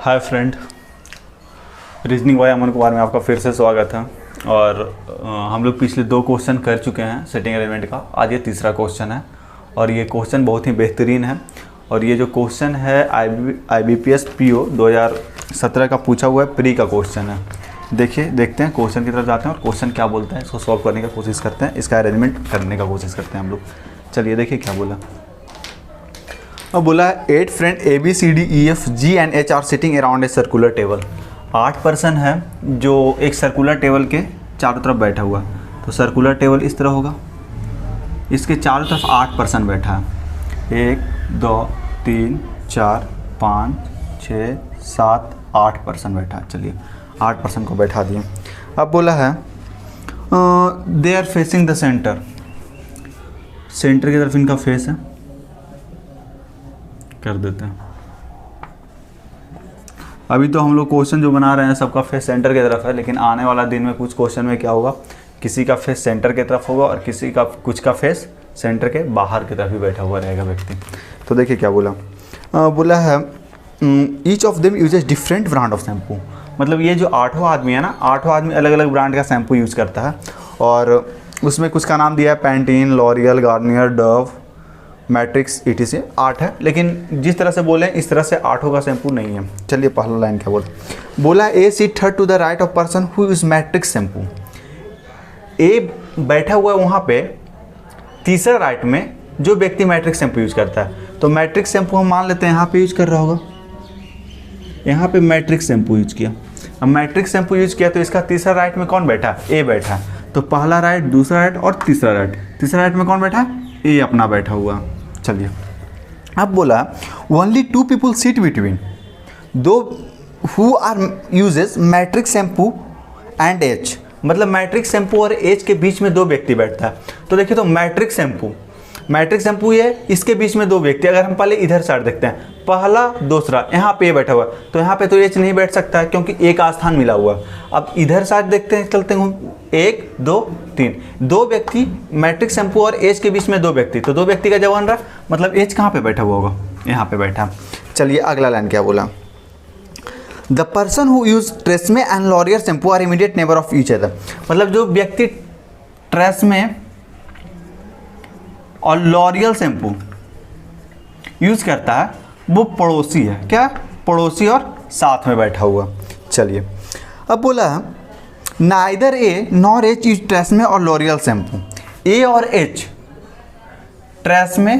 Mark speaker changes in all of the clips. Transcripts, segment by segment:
Speaker 1: Hi friend, reasoning bye Aman Kumar में आपका फिर से स्वागत है। और हम लोग पिछले 2 क्वेश्चन कर चुके हैं सेटिंग अरेंजमेंट का। आज ये तीसरा क्वेश्चन है और ये क्वेश्चन बहुत ही बेहतरीन है। और ये जो क्वेश्चन है IBPS PO 2017 का पूछा हुआ है, प्री का क्वेश्चन है। देखते हैं क्वेश्चन की तरफ जाते हैं और क्वेश्चन क्या बोलते हैं, इसको सॉल्व करने का कोशिश करते हैं, इसका अरेंजमेंट करने का कोशिश करते हैं हम लोग। चलिए देखिए क्या बोला। और बोला है 8 friend ABCDEFG and H are sitting around a circular table. 8 person है जो एक सर्कुलर टेबल के चारों तरफ बैठा हुआ है। तो सर्कुलर टेबल इस तरह होगा, इसके चारों तरफ 8 पर्सन बैठा है। 1 2 3 4 5 6 7 8 पर्सन बैठा है। चलिए 8 पर्सन को बैठा दिए। अब बोला है they are facing the centre. Centre की तरफ इनका फेस है, कर देते हैं। अभी तो हम लोग क्वेश्चन जो बना रहे हैं सबका फेस सेंटर की तरफ है, लेकिन आने वाला दिन में कुछ क्वेश्चन में क्या होगा, किसी का फेस सेंटर की तरफ होगा और कुछ का फेस सेंटर के बाहर की तरफ भी बैठा हुआ रहेगा व्यक्ति। तो देखिए क्या बोला। बोला है each of them uses different brand of shampoo. मतलब ये जो 8वां आदमी है ना, 8वां आदमी अलग अलग ब्रांड का शैम्पू यूज़ करता है। और उसमें कुछ का नाम दिया है Pantene, L'Oréal, Garnier, Dove, matrix, ETC 8 है। लेकिन जिस तरह से बोले इस तरह से 8 का शैम्पू नहीं है। चलिए पहला लाइन क्या बोला A sit third to the right of person who is Matrix shampoo. A बैठा हुआ है वहाँ पे तीसरा राइट में जो व्यक्ति मैट्रिक्स शैम्पू यूज करता है। तो मैट्रिक्स शैम्पू हम मान लेते हैं यहाँ पे यूज कर रहा होगा, यहाँ पे मैट्रिक्स शैम्पू यूज किया। अब मैट्रिक्स शैम्पू यूज किया तो इसका तीसरा राइट में कौन बैठा है, ए बैठा है। तो पहला राइट, दूसरा राइट और तीसरा राइट। तीसरा राइट में कौन बैठा है, ए अपना बैठा हुआ। चलिए अब बोला only 2 people sit between two who are uses Matrix shampoo and H. मतलब मैट्रिक्स शैम्पू और एच के बीच में 2 व्यक्ति बैठता है। तो देखिए तो मैट्रिक्स शैम्पू ये इसके बीच में 2 व्यक्ति। अगर हम पहले इधर साइड देखते हैं, पहला दूसरा, यहाँ पे बैठा हुआ है, तो यहाँ पे तो एच नहीं बैठ सकता है क्योंकि ए का स्थान मिला हुआ है। अब इधर साइड देखते हैं, चलते हैं 1 2 3 2 व्यक्ति, मैट्रिक्स शैम्पू और एच के बीच में 2 व्यक्ति। तो 2 व्यक्ति का जवान रहा, मतलब एच कहाँ पे बैठा हुआ होगा, यहाँ पे बैठा। चलिए अगला लाइन क्या बोला। The person who use Tresemme and L'Oreal shampoo are immediate neighbour of each other. मतलब जो व्यक्ति ट्रेसमे और लॉरियल शैम्पू यूज करता है वो पड़ोसी है। क्या, पड़ोसी और साथ में बैठा हुआ। चलिए अब बोला नाइदर ए नॉर एच यूज ट्रेसमे और लॉरियल शैम्पू। ए और एच ट्रेसमे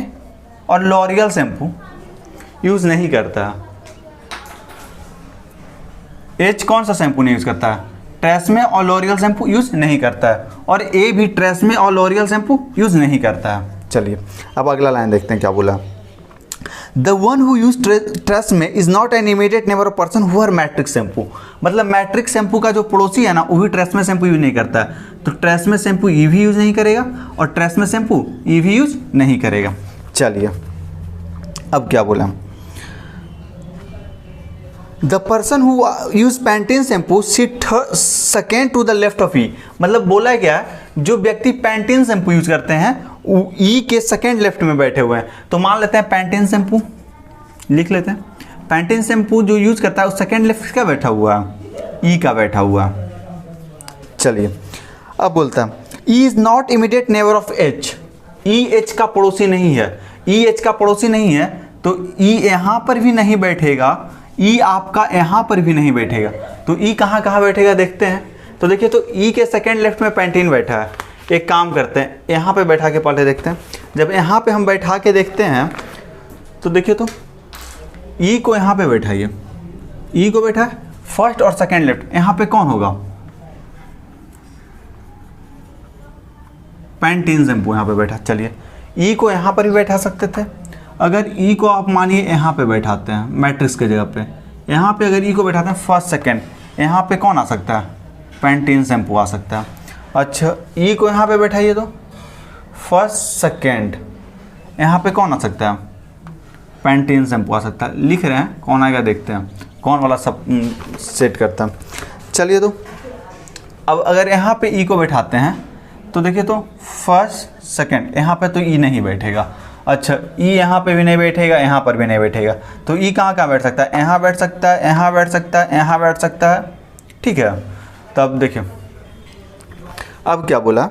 Speaker 1: और लॉरियल शैम्पू यूज नहीं करता है। एच कौन सा शैम्पू नहीं यूज करता है, ट्रेसमे और लॉरियल शैम्पू यूज नहीं करता है। और ए भी ट्रेसमे और लॉरियल शैम्पू यूज नहीं करता है। चलिए अब अगला लाइन देखते हैं क्या बोला। The one who use Tresemme is not an immediate neighbour of person who are Matrix shampoo. मतलब मैट्रिक्स शैम्पू का जो पड़ोसी है ना, वो भी ट्रेसमे शैम्पू यूज नहीं करता है। तो ट्रेसमे शैम्पू ई भी यूज नहीं करेगा और ट्रेसमे शैम्पू ई भी यूज नहीं करेगा। चलिए अब क्या बोला। The person who use Pantene shampoo sit second to the left of E. मतलब बोला क्या, जो व्यक्ति पैंटीन शैम्पू यूज करते हैं ई के सेकेंड लेफ्ट में बैठे हुए हैं। तो मान लेते हैं पैंटीन शैम्पू, लिख लेते हैं। पैंटीन शैम्पू जो यूज करता है उस सेकेंड लेफ्ट का बैठा हुआ, ई का बैठा हुआ। चलिए अब बोलता है E is not immediate neighbour of H. E H का पड़ोसी नहीं है। ई एच का पड़ोसी नहीं है तो ई यहाँ पर भी नहीं बैठेगा, ई आपका यहाँ पर भी नहीं बैठेगा। तो ई कहाँ बैठेगा देखते हैं। तो देखिए तो ई के सेकेंड लेफ्ट में पैंटीन बैठा है। एक काम करते हैं, यहाँ पे बैठा के पहले देखते हैं। जब यहाँ पे हम बैठा के देखते हैं तो देखिए तो ई को यहाँ पे बैठाइए, ई को बैठा है फर्स्ट और सेकेंड लेफ्ट। यहाँ पे कौन होगा, पैंटीन शैम्पू यहाँ पे बैठा। चलिए ई को यहाँ पर भी बैठा सकते थे। अगर ई को आप मानिए यहाँ पे बैठाते हैं मैट्रिक्स के जगह पे, यहाँ पे अगर ई को बैठाते हैं फर्स्ट सेकेंड, यहाँ पे कौन आ सकता है, पैंटीन शैम्पू आ सकता है। अच्छा ई को यहाँ पे बैठाइए तो फर्स्ट सेकेंड, यहाँ पे कौन आ सकता है, पैंटीन शैम्पू आ सकता है। लिख रहे हैं, कौन आएगा देखते हैं, कौन वाला सब सेट करता है। चलिए तो अब अगर यहाँ पे ई को बैठाते हैं तो देखिए तो फर्स्ट सेकेंड, यहाँ पे तो ई नहीं बैठेगा। अच्छा ई यहाँ पे भी नहीं बैठेगा, यहाँ पर भी नहीं बैठेगा, तो ई कहाँ कहाँ बैठ सकता है, यहाँ बैठ सकता है, यहाँ बैठ सकता है, यहाँ बैठ सकता है, ठीक है। तब देखिए अब क्या बोला,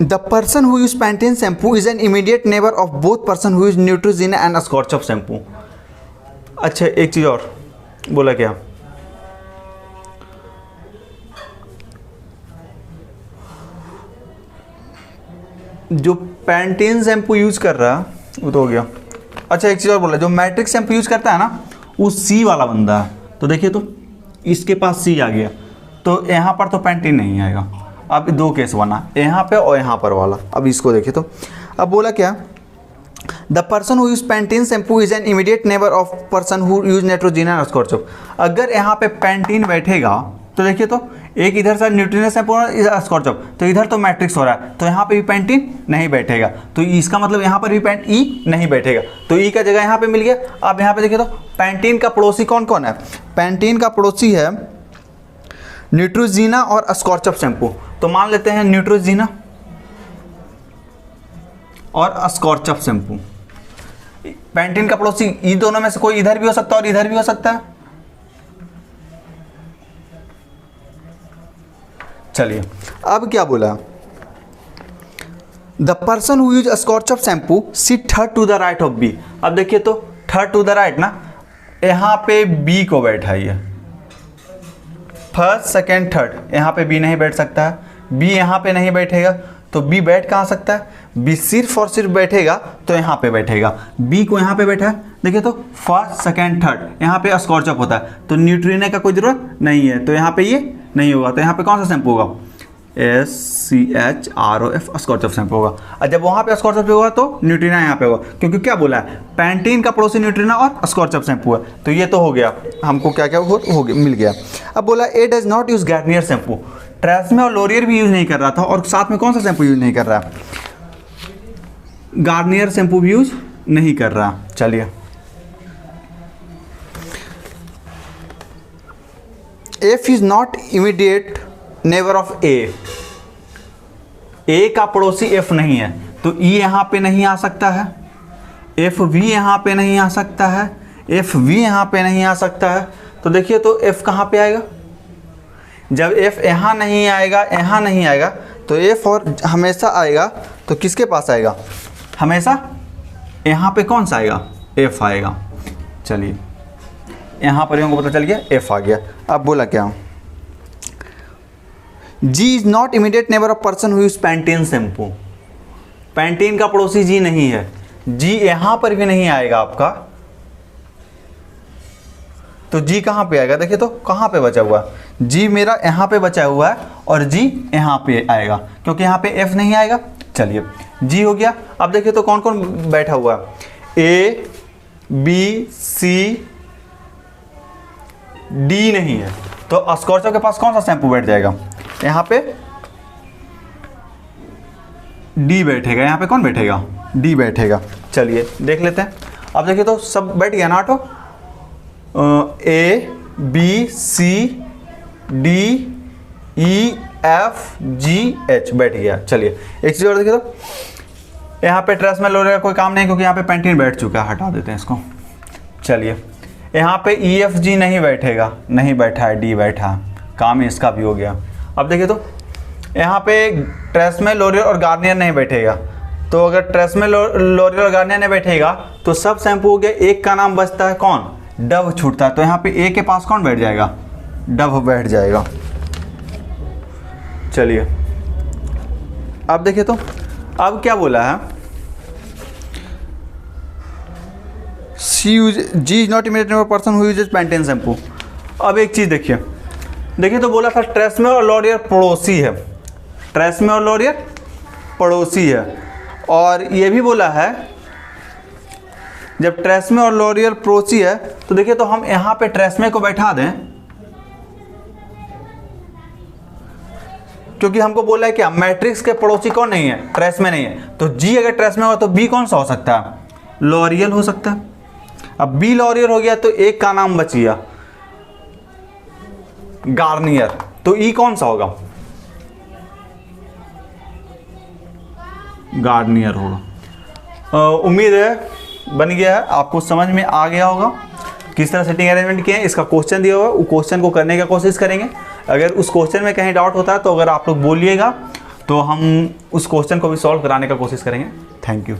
Speaker 1: the person who use Pantene shampoo is an immediate neighbour of both person who use Neutrogena and Scotch shampoo. अच्छा एक चीज़ और बोला क्या, जो पैंटीन शैम्पू यूज कर रहा है वो तो हो गया। अच्छा एक चीज़ और बोला, जो मैट्रिक्स शैम्पू यूज करता है ना वो सी वाला बंदा है, तो देखिए तो इसके पास सी आ गया, तो यहाँ पर तो पैंटीन नहीं आएगा। अब दो केस बना, यहाँ पे और यहाँ पर वाला। अब इसको देखिए तो अब बोला क्या, the person who use Pantene shampoo is an immediate neighbour of person who use Neutrogena and Scotch. अगर यहाँ पे पैंटीन बैठेगा तो देखिए तो एक इधर से न्यूट्रीना शैम्पू और स्कॉच, तो इधर तो मैट्रिक्स हो रहा है, तो यहाँ पे भी पैंटीन नहीं बैठेगा, तो इसका मतलब यहाँ पर भी ई नहीं बैठेगा, तो ई का जगह यहाँ पे मिल गया। अब यहाँ पे देखिए तो पैंटीन का पड़ोसी कौन कौन है, पैंटीन का पड़ोसी है न्यूट्रोजीना और स्कॉच शैम्पू। तो मान लेते हैं न्यूट्रोजीना और स्कॉच शैम्पू, पैंटीन का पड़ोसी इन दोनों में से कोई इधर भी हो सकता है और इधर भी हो सकता है। चलिए अब क्या बोला, the person who use Scotch shampoo sit third to the right of B. अब देखिए तो थर्ड टू द राइट ना, यहाँ पे बी को बैठाइए, फर्स्ट सेकेंड थर्ड, यहाँ पे बी नहीं बैठ सकता है, बी यहाँ पे नहीं बैठेगा, तो बी बैठ कहाँ सकता है, बी सिर्फ और सिर्फ बैठेगा तो यहाँ पे बैठेगा, बी को यहाँ पे बैठा है, देखिए तो फर्स्ट सेकेंड थर्ड, यहाँ पे स्कॉच अप होता है, तो न्यूट्रीना का कोई जरूरत नहीं है, तो यहाँ पे ये नहीं होगा, तो यहाँ पे कौन सा शैम्पू होगा, SCHROF स्कॉच अप शैम्पू होगा। और जब वहाँ पे स्कॉच अप होगा तो न्यूट्रीना यहाँ पे होगा, क्योंकि क्या बोला है पैंटीन का पड़ोसी न्यूट्रीना और स्कॉच अप शैम्पू है, तो ये तो हो गया, हमको क्या क्या हो गया मिल गया। अब बोला A does not use Garnier shampoo, Tresemme और लोरियर भी यूज नहीं कर रहा था, और साथ में कौन सा शैम्पू यूज नहीं कर रहा, गार्नियर शैम्पू भी यूज नहीं कर रहा। चलिए F is not immediate neighbour of A का पड़ोसी एफ नहीं है, तो ई यहाँ पे नहीं आ सकता है, एफ भी यहाँ पे नहीं आ सकता है, एफ भी यहाँ पे नहीं आ सकता है, तो देखिए तो एफ कहाँ पे आएगा, जब एफ यहाँ नहीं आएगा, यहाँ नहीं आएगा, तो एफ और हमेशा आएगा तो किसके पास आएगा, हमेशा यहाँ पे कौन सा आएगा, एफ आएगा। चलिए यहाँ पर हमको पता चल गया एफ आ गया। अब बोला क्या, G is not immediate neighbour of person who use Pantene shampoo, Pantene का पड़ोसी जी नहीं है, जी यहाँ पर भी नहीं आएगा आपका, तो जी कहाँ पे आएगा, देखिए तो कहाँ पे बचा हुआ है, जी मेरा यहाँ पे बचा हुआ है और जी यहाँ पे आएगा, क्योंकि यहाँ पे एफ नहीं आएगा। चलिए जी हो गया। अब देखिए तो कौन कौन बैठा हुआ है, ए बी सी डी नहीं है, तो स्कॉचो के पास कौन सा शैम्पू बैठ जाएगा, यहाँ पे डी बैठेगा, यहाँ पे कौन बैठेगा, डी बैठेगा। चलिए देख लेते हैं। अब देखिए तो सब बैठ गया ना auto, A B C D E F G H बैठ गया। चलिए एक चीज़ और देखिए तो यहाँ पे ट्रेस में लोरियर का कोई काम नहीं, क्योंकि यहाँ पे पैंटीन बैठ चुका है, हटा देते हैं इसको। चलिए यहाँ पे ई एफ जी नहीं बैठेगा, नहीं बैठा है, डी बैठा है, काम इसका भी हो गया। अब देखिए तो यहाँ पे ट्रेसमे लोरियर और गार्नियर नहीं बैठेगा, तो अगर ट्रेसमे लोरियर और गार्नियर नहीं बैठेगा तो सब शैम्पू हो गया, एक का नाम बचता है कौन, डव छूटता है, तो यहाँ पे ए के पास कौन बैठ जाएगा, डव बैठ जाएगा। चलिए अब देखिए तो अब क्या बोला है, G is not immediate neighbour person who uses Pantene shampoo. अब एक चीज़ देखिए, देखिए तो बोला था ट्रेसमे और लोरियर पड़ोसी है, ट्रेसमे और लोरियर पड़ोसी है, और ये भी बोला है जब ट्रेसमे और लोरियर पड़ोसी है तो देखिए तो हम यहाँ पे ट्रेसमे को बैठा दें, क्योंकि हमको बोला है क्या मैट्रिक्स के पड़ोसी कौन नहीं है, ट्रेसमे नहीं है, तो जी अगर ट्रेसमे हो तो बी कौन सा हो सकता है, लोरियल हो सकता है। अब बी लोरियर हो गया तो एक का नाम बच गया गार्नियर, तो ई कौन सा होगा, गार्नियर होगा। उम्मीद है बन गया है, आपको समझ में आ गया होगा किस तरह सेटिंग अरेंजमेंट किए हैं। इसका क्वेश्चन दिया हुआ है, वो क्वेश्चन को करने का कोशिश करेंगे। अगर उस क्वेश्चन में कहीं डाउट होता है तो अगर आप लोग बोलिएगा तो हम उस क्वेश्चन को भी सॉल्व कराने का कोशिश करेंगे। Thank you.